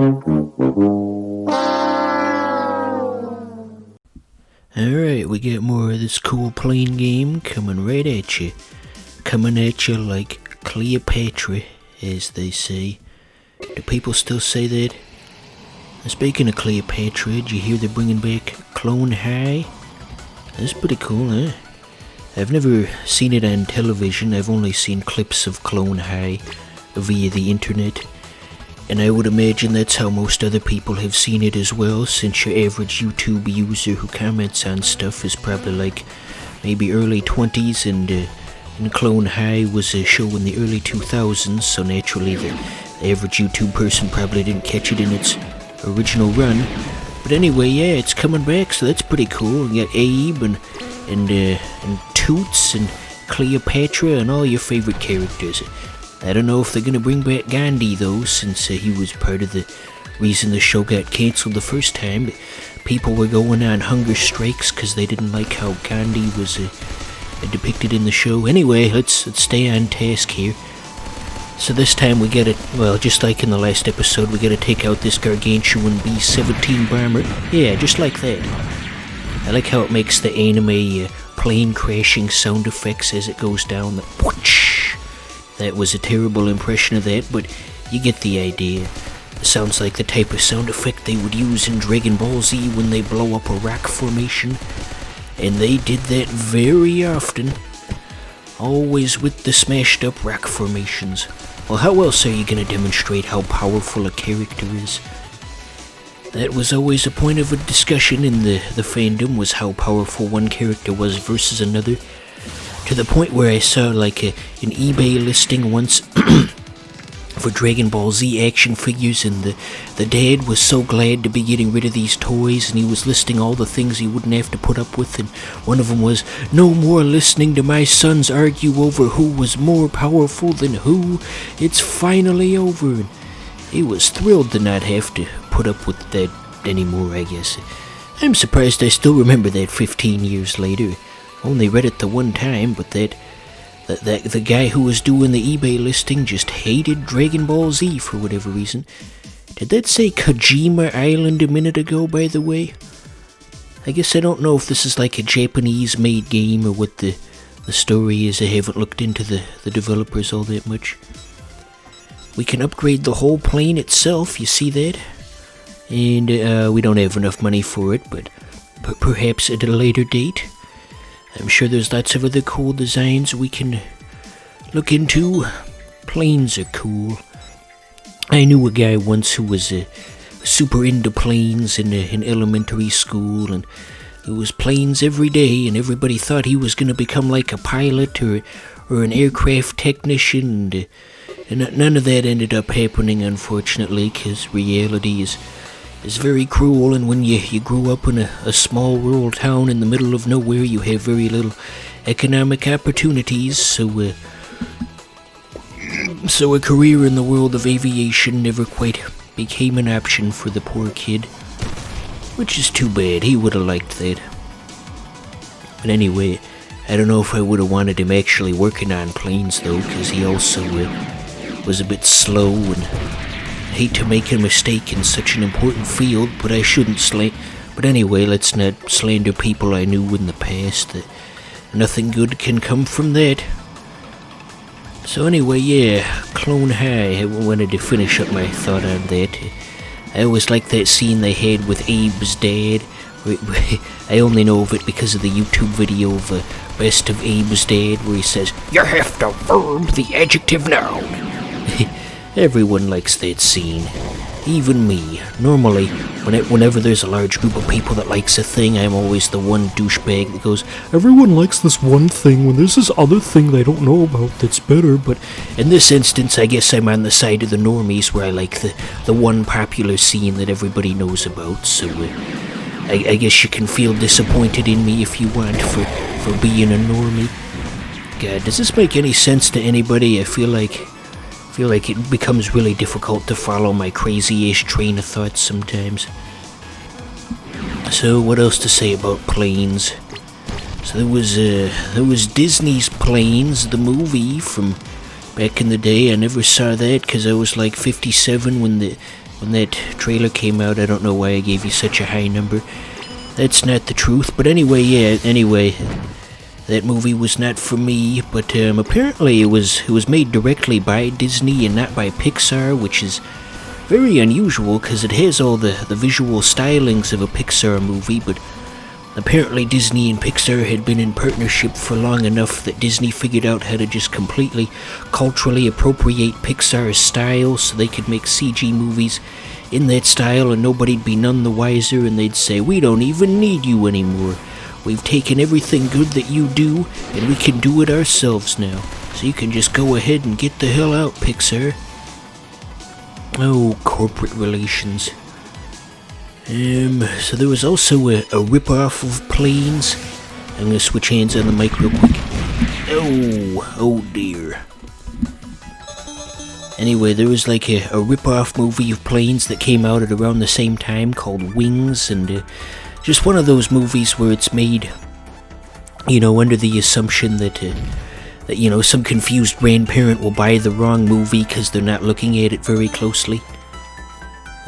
Alright, we got more of this cool plane game coming right at you. Coming at you like Cleopatra, as they say. Do people still say that? Speaking of Cleopatra, did you hear they're bringing back Clone High? That's pretty cool, huh? I've never seen it on television. I've only seen clips of Clone High via the internet. And I would imagine that's how most other people have seen it as well, since your average YouTube user who comments on stuff is probably like maybe early 20s, and Clone High was a show in the early 2000s, so naturally the average YouTube person probably didn't catch it in its original run. But anyway, yeah, it's coming back, so that's pretty cool. You got Abe and Toots and Cleopatra and all your favorite characters. I don't know if they're gonna bring back Gandhi though, since he was part of the reason the show got cancelled the first time. People were going on hunger strikes because they didn't like how Gandhi was depicted in the show. Anyway, let's stay on task here. So this time we gotta, well, just like in the last episode, we gotta take out this gargantuan B-17 bomber. Yeah, just like that. I like how it makes the anime plane crashing sound effects as it goes down. The whoosh. That was a terrible impression of that, but you get the idea. It sounds like the type of sound effect they would use in Dragon Ball Z when they blow up a rock formation. And they did that very often. Always with the smashed up rock formations. Well, how else are you going to demonstrate how powerful a character is? That was always a point of a discussion in the fandom, was how powerful one character was versus another. To the point where I saw like an eBay listing once for Dragon Ball Z action figures, and the dad was so glad to be getting rid of these toys, and he was listing all the things he wouldn't have to put up with, and one of them was, "No more listening to my sons argue over who was more powerful than who. It's finally over." And he was thrilled to not have to put up with that anymore, I guess. I'm surprised I still remember that 15 years later. Only read it the one time, but that the guy who was doing the eBay listing just hated Dragon Ball Z for whatever reason. Did that say Kojima Island a minute ago, by the way? I guess I don't know if this is like a Japanese-made game or what the story is. I haven't looked into the developers all that much. We can upgrade the whole plane itself, you see that? And we don't have enough money for it, but perhaps at a later date. I'm sure there's lots of other cool designs we can look into. Planes are cool. I knew a guy once who was super into planes in elementary school, and it was planes every day, and everybody thought he was going to become like a pilot or an aircraft technician, and none of that ended up happening, unfortunately, because reality is very cruel, and when you grew up in a small rural town in the middle of nowhere, you have very little economic opportunities, so a career in the world of aviation never quite became an option for the poor kid, which is too bad. He would have liked that. But anyway, I don't know if I would have wanted him actually working on planes though, because he also was a bit slow, and hate to make a mistake in such an important field, but I shouldn't But anyway, let's not slander people I knew in the past. That nothing good can come from that. So anyway, yeah, Clone High. I wanted to finish up my thought on that. I always liked that scene they had with Abe's dad. I only know of it because of the YouTube video of Best of Abe's Dad, where he says, "You have to verb the adjective noun." Everyone likes that scene, even me. Normally, whenever there's a large group of people that likes a thing, I'm always the one douchebag that goes, "Everyone likes this one thing when there's this other thing they don't know about that's better." But in this instance, I guess I'm on the side of the normies, where I like the one popular scene that everybody knows about. So I guess you can feel disappointed in me if you want for being a normie. God, does this make any sense to anybody? I feel like it becomes really difficult to follow my crazy-ish train of thought sometimes. So what else to say about planes? So there was Disney's Planes, the movie from back in the day. I never saw that because I was like 57 when the when that trailer came out. I don't know why I gave you such a high number. That's not the truth, but anyway, that movie was not for me, but apparently it was made directly by Disney and not by Pixar, which is very unusual because it has all the visual stylings of a Pixar movie, but apparently Disney and Pixar had been in partnership for long enough that Disney figured out how to just completely culturally appropriate Pixar's style so they could make CG movies in that style and nobody'd be none the wiser, and they'd say, we don't even need you anymore. We've taken everything good that you do and we can do it ourselves now. So you can just go ahead and get the hell out, Pixar. Oh, corporate relations. So there was also a rip-off of Planes. I'm gonna switch hands on the mic real quick. Oh dear. Anyway, there was like a rip-off movie of Planes that came out at around the same time called Wings, and just one of those movies where it's made, under the assumption that some confused grandparent will buy the wrong movie because they're not looking at it very closely.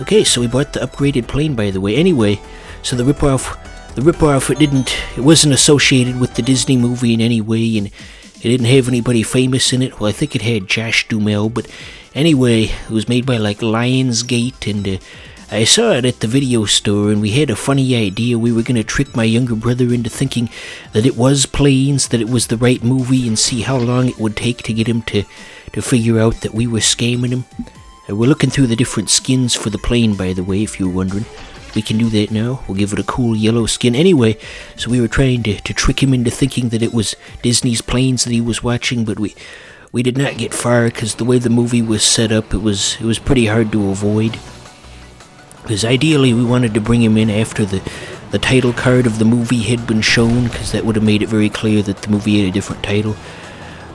Okay, so we bought the upgraded plane, by the way. Anyway, so the rip-off, it wasn't associated with the Disney movie in any way, and it didn't have anybody famous in it. Well, I think it had Josh Duhamel, but anyway, it was made by like Lionsgate, and I saw it at the video store, and we had a funny idea. We were going to trick my younger brother into thinking that it was Planes, that it was the right movie, and see how long it would take to get him to figure out that we were scamming him. We're looking through the different skins for the plane, by the way, if you're wondering. We can do that now. We'll give it a cool yellow skin. Anyway, so we were trying to trick him into thinking that it was Disney's Planes that he was watching, but we did not get far because the way the movie was set up, it was pretty hard to avoid. Because ideally we wanted to bring him in after the title card of the movie had been shown, because that would have made it very clear that the movie had a different title.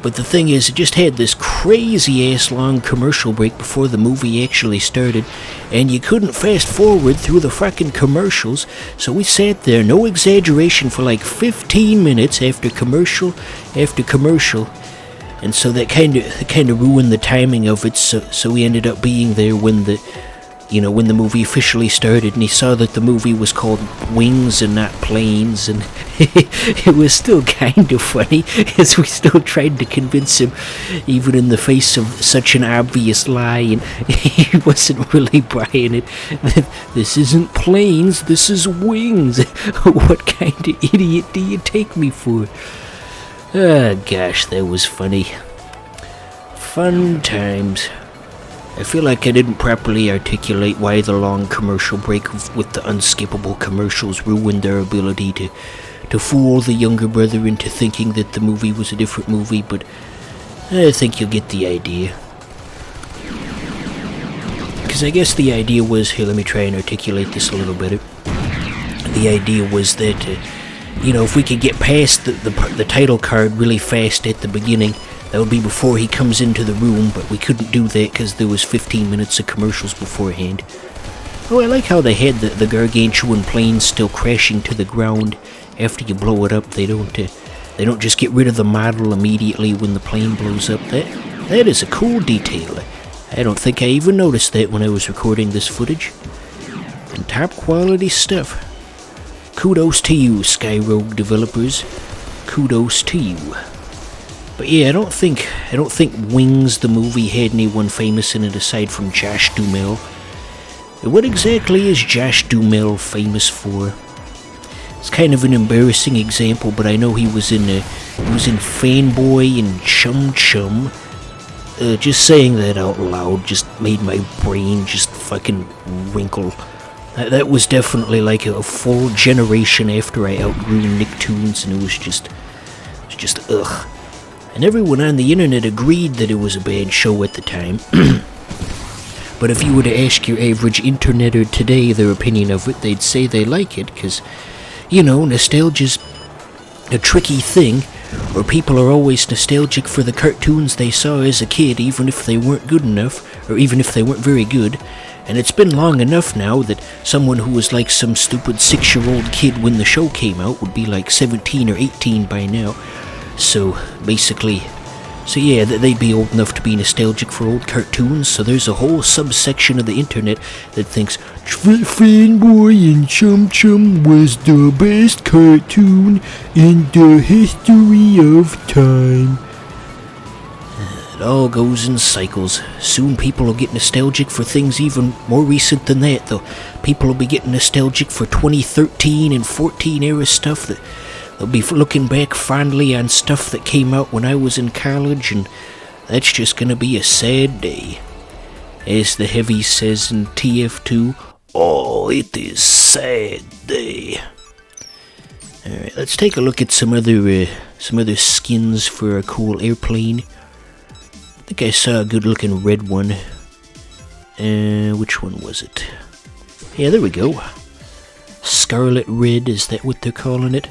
But the thing is, it just had this crazy-ass long commercial break before the movie actually started, and you couldn't fast forward through the fucking commercials, so we sat there, no exaggeration, for like 15 minutes after commercial, and so that kind of ruined the timing of it, so we ended up being there when the movie officially started, and he saw that the movie was called Wings and not Planes, and it was still kind of funny, as we still tried to convince him, even in the face of such an obvious lie, and he wasn't really buying it. This isn't Planes, this is Wings. What kind of idiot do you take me for? Ah, gosh, that was funny. Fun times. I feel like I didn't properly articulate why the long commercial break with the unskippable commercials ruined their ability to fool the younger brother into thinking that the movie was a different movie, but I think you'll get the idea. Because I guess the idea was, here, let me try and articulate this a little better. The idea was that, if we could get past the title card really fast at the beginning, that would be before he comes into the room, but we couldn't do that because there was 15 minutes of commercials beforehand. Oh, I like how they had the gargantuan plane still crashing to the ground after you blow it up. They don't just get rid of the model immediately when the plane blows up. That is a cool detail. I don't think I even noticed that when I was recording this footage. And top quality stuff. Kudos to you, Skyrogue developers. Kudos to you. But yeah, I don't think Wings the movie had anyone famous in it aside from Josh Duhamel. What exactly is Josh Duhamel famous for? It's kind of an embarrassing example, but I know he was in Fanboy and Chum Chum. Just saying that out loud just made my brain just fucking wrinkle. That was definitely like a full generation after I outgrew Nicktoons, and it was just ugh. And everyone on the internet agreed that it was a bad show at the time. But if you were to ask your average interneter today their opinion of it, they'd say they like it, because, nostalgia's a tricky thing, where people are always nostalgic for the cartoons they saw as a kid, even if they weren't good enough, or even if they weren't very good. And it's been long enough now that someone who was like some stupid 6-year-old kid when the show came out would be like 17 or 18 by now. So, basically, So yeah, they'd be old enough to be nostalgic for old cartoons, so there's a whole subsection of the internet that thinks Fanboy and Chum Chum was the best cartoon in the history of time. It all goes in cycles. Soon people will get nostalgic for things even more recent than that, though. People will be getting nostalgic for 2013 and 14 era stuff that they'll be looking back fondly on stuff that came out when I was in college, and that's just gonna be a sad day. As the Heavy says in TF2, oh, it is sad day. Alright, let's take a look at some other skins for a cool airplane. I think I saw a good looking red one. Which one was it? Yeah, there we go. Scarlet Red, is that what they're calling it?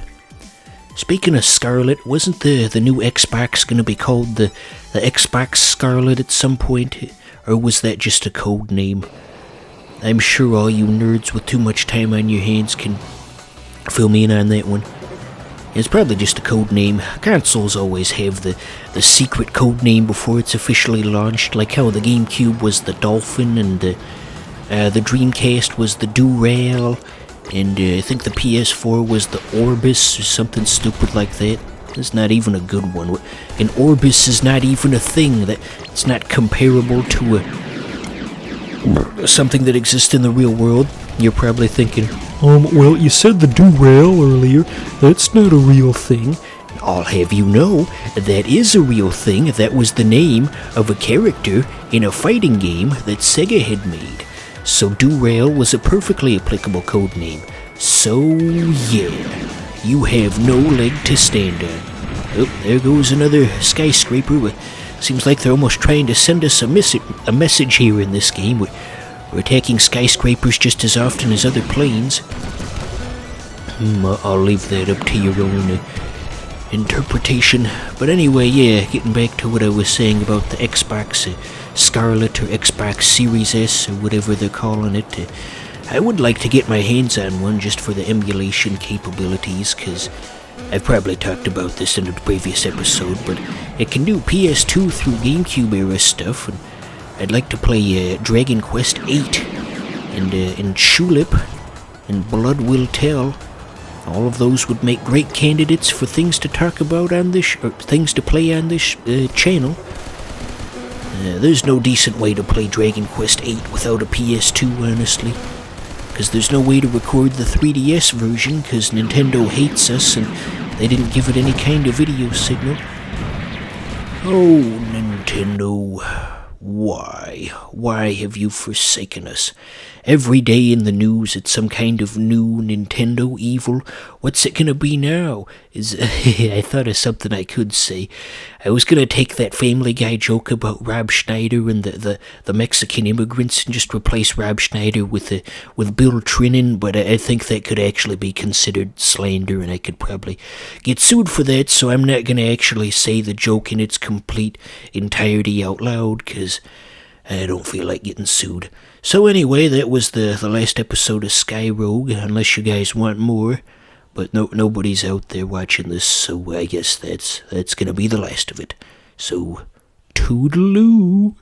Speaking of Scarlet, wasn't the new Xbox gonna be called the Xbox Scarlet at some point? Or was that just a code name? I'm sure all you nerds with too much time on your hands can fill me in on that one. It's probably just a code name. Consoles always have the secret code name before it's officially launched, like how the GameCube was the Dolphin and the Dreamcast was the Dural, and I think the PS4 was the Orbis or something stupid like that. It's not even a good one. An Orbis is not even a thing. That it's not comparable to something that exists in the real world. You're probably thinking, well, you said the Dural earlier. That's not a real thing. I'll have you know, that is a real thing. That was the name of a character in a fighting game that Sega had made. So Dural was a perfectly applicable code name. So yeah, you have no leg to stand on. Oh, there goes another skyscraper. Seems like they're almost trying to send us a message here in this game. We're attacking skyscrapers just as often as other planes. I'll leave that up to your own interpretation. But anyway, yeah, getting back to what I was saying about the Xbox Scarlet or Xbox Series S or whatever they're calling it. I would like to get my hands on one just for the emulation capabilities, because I've probably talked about this in a previous episode, but it can do PS2 through GameCube era stuff, and I'd like to play Dragon Quest VIII and Tulip and Blood Will Tell. All of those would make great candidates for things to talk about on this, or things to play on this channel. There's no decent way to play Dragon Quest VIII without a PS2, honestly. Because there's no way to record the 3DS version, because Nintendo hates us and they didn't give it any kind of video signal. Oh, Nintendo, why? Why have you forsaken us? Every day in the news it's some kind of new Nintendo evil. What's it gonna be now? I thought of something I could say. I was gonna take that Family Guy joke about Rob Schneider and the Mexican immigrants and just replace Rob Schneider with Bill Trinan, but I think that could actually be considered slander and I could probably get sued for that, so I'm not gonna actually say the joke in its complete entirety out loud, because I don't feel like getting sued. So anyway, that was the last episode of Sky Rogue, unless you guys want more. But nobody's out there watching this, so I guess that's gonna be the last of it. So, toodaloo.